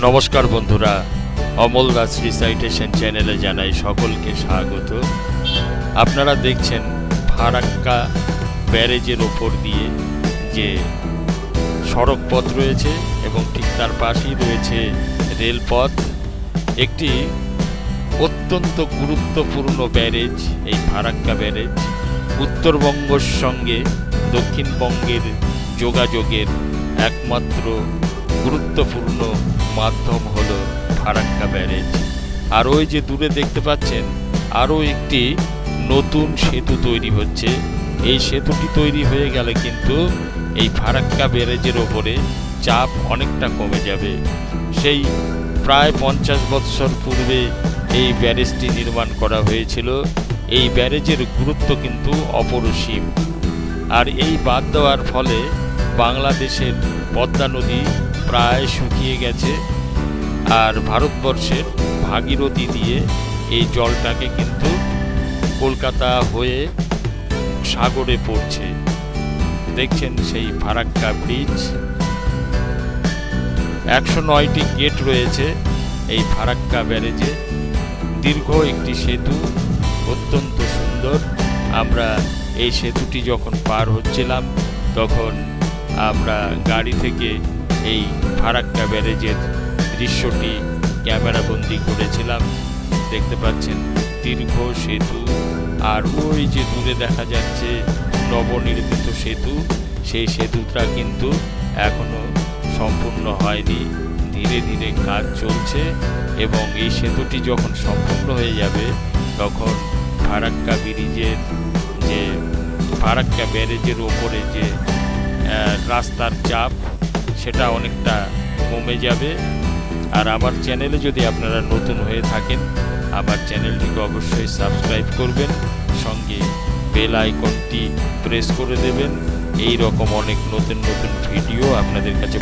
নমস্কার বন্ধুরা, অমল গাছ রিসাইটেশন চ্যানেলে জানাই সকলকে স্বাগত। আপনারা দেখছেন ফারাক্কা ব্যারেজের ওপর দিয়ে যে সড়ক পথ রয়েছে এবং ঠিক তার পাশেই রয়েছে রেলপথ। একটি অত্যন্ত গুরুত্বপূর্ণ ব্যারেজ এই ফারাক্কা ব্যারেজ। উত্তরবঙ্গের সঙ্গে দক্ষিণবঙ্গের যোগাযোগের একমাত্র গুরুত্বপূর্ণ মাধ্যম হলো ফারাক্কা ব্যারেজ। আর ওই যে দূরে দেখতে পাচ্ছেন আরও একটি নতুন সেতু তৈরি হচ্ছে। এই সেতুটি তৈরি হয়ে গেলে কিন্তু এই ফারাক্কা ব্যারেজের ওপরে চাপ অনেকটা কমে যাবে। সেই প্রায় 50 বৎসর পূর্বে এই ব্যারেজটি নির্মাণ করা হয়েছিল। এই ব্যারেজের গুরুত্ব কিন্তু অপরিসীম। আর এই বাঁধ দেওয়ার ফলে বাংলাদেশের পদ্মা নদী প্রায় শুকিয়ে গেছে, আর ভারতবর্ষের ভাগীরথী দিয়ে এই জলটাকে কিন্তু কলকাতা হয়ে সাগরে পড়ছে। দেখছেন সেই ফারাক্কা ব্রিজ। 109টি গেট রয়েছে এই ফারাক্কা ব্যারেজে। দীর্ঘ একটি সেতু, অত্যন্ত সুন্দর। আমরা এই সেতুটি যখন পার হচ্ছিলাম তখন আমরা গাড়ি থেকে এই ফারাক্কা ব্যারেজের দৃশ্যটি ক্যামেরাবন্দি করেছিলাম। দেখতে পাচ্ছেন দীর্ঘ সেতু, আর ওই যে দূরে দেখা যাচ্ছে নবনির্মিত সেতু। সেই সেতুটা কিন্তু এখনো সম্পূর্ণ হয়নি, ধীরে ধীরে কাজ চলছে। এবং এই সেতুটি যখন সম্পূর্ণ হয়ে যাবে তখন ফারাক্কা ব্রিজের যে ফারাক্কা ব্যারেজের ওপরে যে রাস্তার চাপ সেটা অনেকটা কমে যাবে। আর আমার চ্যানেলে যদি আপনারা নতুন হয়ে থাকেন, আমার চ্যানেলটিকে অবশ্যই সাবস্ক্রাইব করবেন, সঙ্গে বেল আইকনটি প্রেস করে দেবেন। এই রকম অনেক নতুন নতুন ভিডিও আপনাদের কাছে